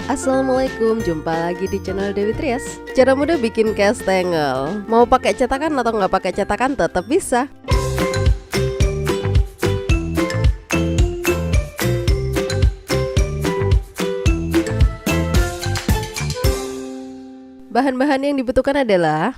Assalamualaikum, jumpa lagi di channel Dewi Trias. Cara mudah bikin kastengel. Mau pakai cetakan atau nggak pakai cetakan tetap bisa. Bahan-bahan yang dibutuhkan adalah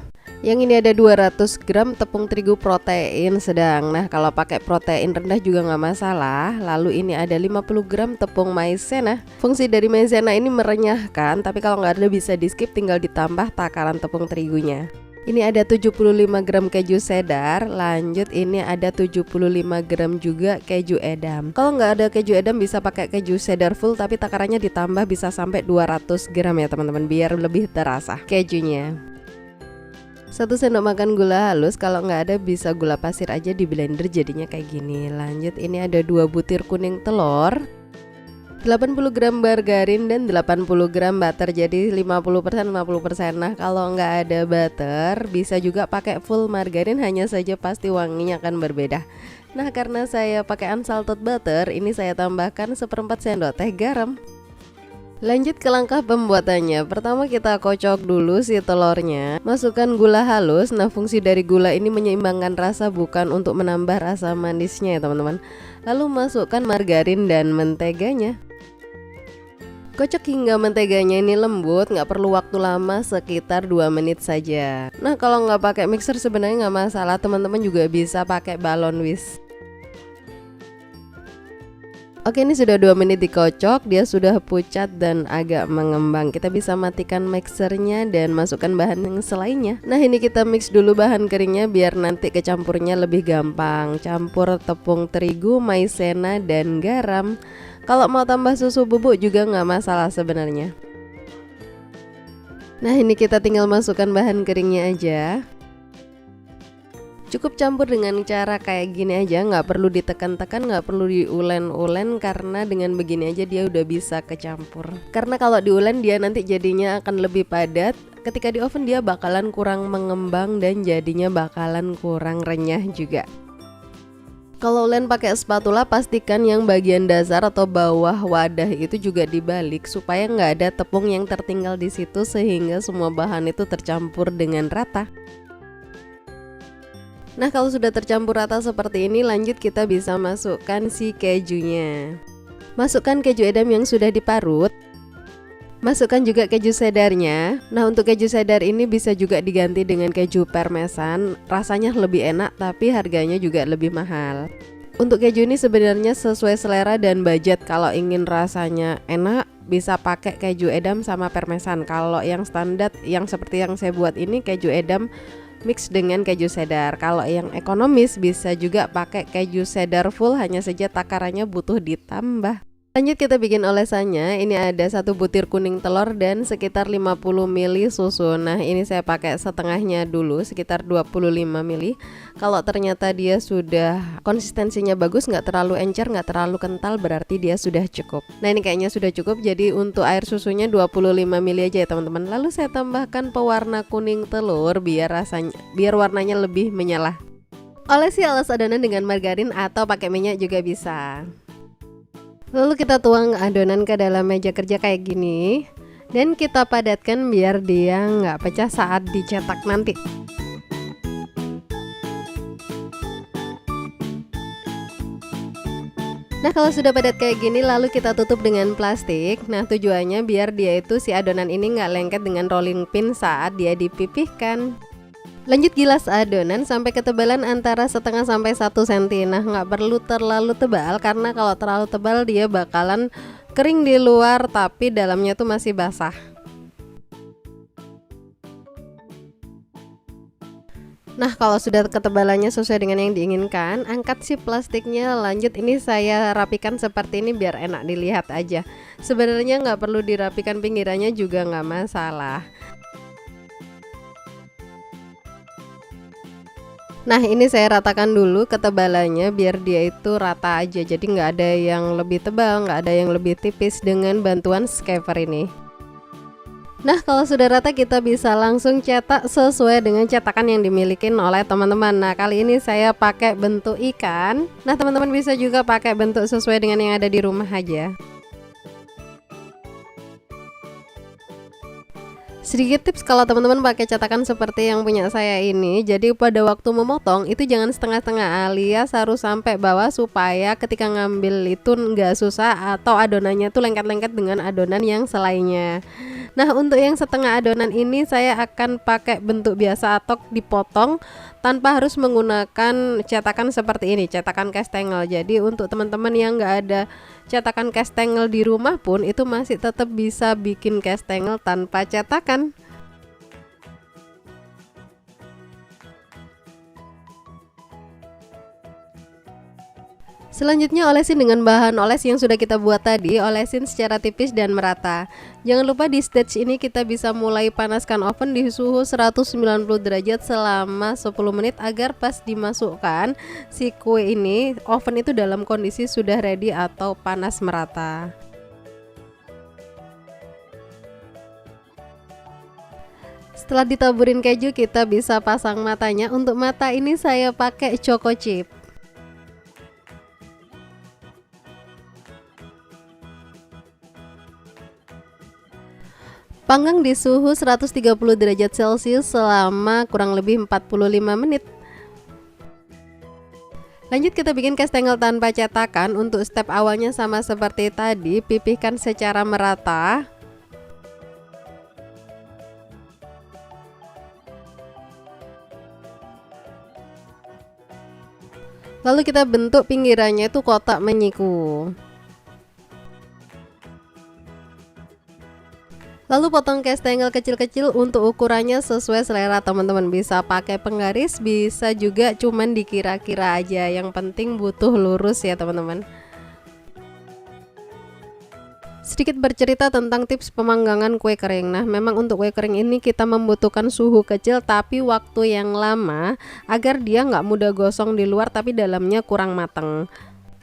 yang ini ada 200 gram tepung terigu protein sedang. Nah, kalau pakai protein rendah juga nggak masalah. Lalu ini ada 50 gram tepung maizena. Fungsi dari maizena ini merenyahkan, tapi kalau nggak ada bisa di skip, tinggal ditambah takaran tepung terigunya. Ini ada 75 gram keju cheddar. Lanjut ini ada 75 gram juga keju edam. Kalau nggak ada keju edam bisa pakai keju cheddar full, tapi takarannya ditambah bisa sampai 200 gram ya teman-teman, biar lebih terasa kejunya. 1 sendok makan gula halus, kalau nggak ada bisa gula pasir aja di blender jadinya kayak gini. Lanjut ini ada 2 butir kuning telur, 80 gram margarin dan 80 gram butter, jadi 50% 50%. Nah, kalau nggak ada butter bisa juga pakai full margarin, hanya saja pasti wanginya akan berbeda. Nah, karena saya pakai unsalted butter, ini saya tambahkan 1/4 sendok teh garam. Lanjut ke langkah pembuatannya. Pertama kita kocok dulu si telurnya, masukkan gula halus. Nah, fungsi dari gula ini menyeimbangkan rasa, bukan untuk menambah rasa manisnya ya teman-teman. Lalu masukkan margarin dan menteganya. Kocok hingga menteganya ini lembut, nggak perlu waktu lama, sekitar 2 menit saja. Nah, kalau nggak pakai mixer sebenarnya nggak masalah, teman-teman juga bisa pakai balon whisk. Oke, ini sudah 2 menit dikocok, dia sudah pucat dan agak mengembang. Kita bisa matikan mixernya dan masukkan bahan yang selainnya. Nah, ini kita mix dulu bahan keringnya biar nanti kecampurnya lebih gampang. Campur tepung terigu, maizena, dan garam. Kalau mau tambah susu bubuk juga nggak masalah sebenarnya. Nah, ini kita tinggal masukkan bahan keringnya aja. Cukup campur dengan cara kayak gini aja, nggak perlu ditekan-tekan, nggak perlu diulen-ulen, karena dengan begini aja dia udah bisa kecampur. Karena kalau diulen dia nanti jadinya akan lebih padat, ketika di oven dia bakalan kurang mengembang dan jadinya bakalan kurang renyah juga. Kalau ulen pakai spatula, pastikan yang bagian dasar atau bawah wadah itu juga dibalik supaya nggak ada tepung yang tertinggal di situ, sehingga semua bahan itu tercampur dengan rata. Nah, kalau sudah tercampur rata seperti ini, lanjut kita bisa masukkan si kejunya. Masukkan keju edam yang sudah diparut. Masukkan juga keju cheddarnya. Nah, untuk keju cheddar ini bisa juga diganti dengan keju parmesan. Rasanya lebih enak, tapi harganya juga lebih mahal. Untuk keju ini sebenarnya sesuai selera dan budget. Kalau ingin rasanya enak, bisa pakai keju edam sama parmesan. Kalau yang standar, yang seperti yang saya buat ini, keju edam mix dengan keju cheddar. Kalau yang ekonomis bisa juga pakai keju cheddar full, hanya saja takarannya butuh ditambah. Lanjut kita bikin olesannya. Ini ada 1 butir kuning telur dan sekitar 50 ml susu. Nah, ini saya pakai setengahnya dulu, sekitar 25 ml. Kalau ternyata dia sudah konsistensinya bagus, nggak terlalu encer, nggak terlalu kental, berarti dia sudah cukup. Nah, ini kayaknya sudah cukup, jadi untuk air susunya 25 ml aja ya teman-teman. Lalu saya tambahkan pewarna kuning telur biar warnanya lebih menyala. Olesi alas adonan dengan margarin atau pakai minyak juga bisa. Lalu kita tuang adonan ke dalam meja kerja kayak gini, dan kita padatkan biar dia nggak pecah saat dicetak nanti. Nah, kalau sudah padat kayak gini, lalu kita tutup dengan plastik. Nah, tujuannya biar dia itu, si adonan ini nggak lengket dengan rolling pin saat dia dipipihkan. Lanjut gilas adonan sampai ketebalan antara setengah sampai 1 cm. Nah, nggak perlu terlalu tebal, karena kalau terlalu tebal dia bakalan kering di luar tapi dalamnya tuh masih basah. Nah, kalau sudah ketebalannya sesuai dengan yang diinginkan, angkat si plastiknya. Lanjut ini saya rapikan seperti ini biar enak dilihat aja. Sebenarnya nggak perlu dirapikan pinggirannya juga nggak masalah. Nah, ini saya ratakan dulu ketebalannya biar dia itu rata aja, jadi nggak ada yang lebih tebal, nggak ada yang lebih tipis dengan bantuan scaver ini. Nah, kalau sudah rata kita bisa langsung cetak sesuai dengan cetakan yang dimiliki oleh teman-teman. Nah, kali ini saya pakai bentuk ikan. Nah, teman-teman bisa juga pakai bentuk sesuai dengan yang ada di rumah aja. Sedikit tips kalau teman-teman pakai cetakan seperti yang punya saya ini, jadi pada waktu memotong itu jangan setengah-setengah alias harus sampai bawah supaya ketika ngambil itu nggak susah atau adonannya tuh lengket-lengket dengan adonan yang selainnya. Nah, untuk yang setengah adonan ini saya akan pakai bentuk biasa atau dipotong tanpa harus menggunakan cetakan seperti ini, cetakan kastengel. Jadi untuk teman-teman yang nggak ada cetakan kastengel di rumah pun itu masih tetap bisa bikin kastengel tanpa cetakan. Selanjutnya olesin dengan bahan oles yang sudah kita buat tadi, olesin secara tipis dan merata. Jangan lupa di stage ini kita bisa mulai panaskan oven di suhu 190 derajat selama 10 menit agar pas dimasukkan si kue ini oven itu dalam kondisi sudah ready atau panas merata. Setelah ditaburin keju kita bisa pasang matanya. Untuk mata ini saya pakai choco chip. Panggang di suhu 130 derajat Celcius selama kurang lebih 45 menit. Lanjut kita bikin kastengel tanpa cetakan. Untuk step awalnya sama seperti tadi, pipihkan secara merata. Lalu kita bentuk pinggirannya itu kotak menyiku. Lalu potong kastengel kecil-kecil. Untuk ukurannya sesuai selera teman-teman, bisa pakai penggaris, bisa juga cuman dikira-kira aja, yang penting butuh lurus ya teman-teman. Sedikit bercerita tentang tips pemanggangan kue kering. Nah, memang untuk kue kering ini kita membutuhkan suhu kecil tapi waktu yang lama agar dia nggak mudah gosong di luar tapi dalamnya kurang matang.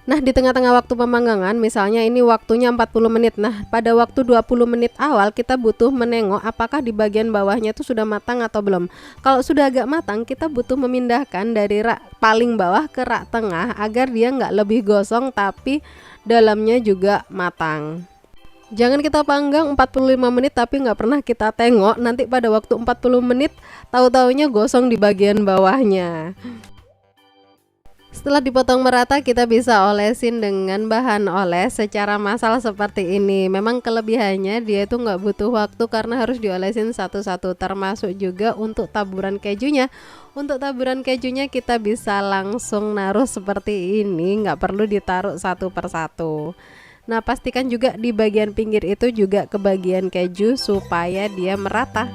Nah, di tengah-tengah waktu pemanggangan, misalnya ini waktunya 40 menit. Nah, pada waktu 20 menit awal kita butuh menengok apakah di bagian bawahnya itu sudah matang atau belum. Kalau sudah agak matang, kita butuh memindahkan dari rak paling bawah ke rak tengah agar dia nggak lebih gosong tapi dalamnya juga matang. Jangan kita panggang 45 menit tapi nggak pernah kita tengok, nanti pada waktu 40 menit tahu-taunya gosong di bagian bawahnya. Setelah dipotong merata kita bisa olesin dengan bahan oles secara massal seperti ini. Memang kelebihannya dia itu nggak butuh waktu karena harus diolesin satu-satu, termasuk juga untuk taburan kejunya. Untuk taburan kejunya kita bisa langsung naruh seperti ini, nggak perlu ditaruh satu persatu. Nah, pastikan juga di bagian pinggir itu juga ke bagian keju supaya dia merata.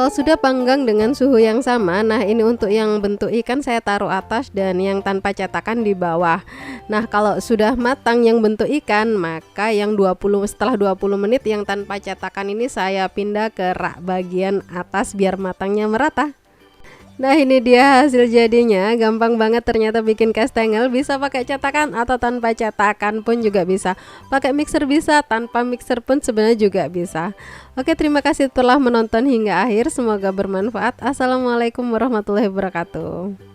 Kalau sudah panggang dengan suhu yang sama, nah ini untuk yang bentuk ikan saya taruh atas dan yang tanpa cetakan di bawah. Nah, kalau sudah matang yang bentuk ikan, maka yang setelah 20 menit yang tanpa cetakan ini saya pindah ke rak bagian atas biar matangnya merata. Nah, ini dia hasil jadinya. Gampang banget ternyata bikin kastengel, bisa pakai cetakan atau tanpa cetakan pun juga bisa. Pakai mixer bisa, tanpa mixer pun sebenarnya juga bisa. Oke, terima kasih telah menonton hingga akhir. Semoga bermanfaat. Assalamualaikum warahmatullahi wabarakatuh.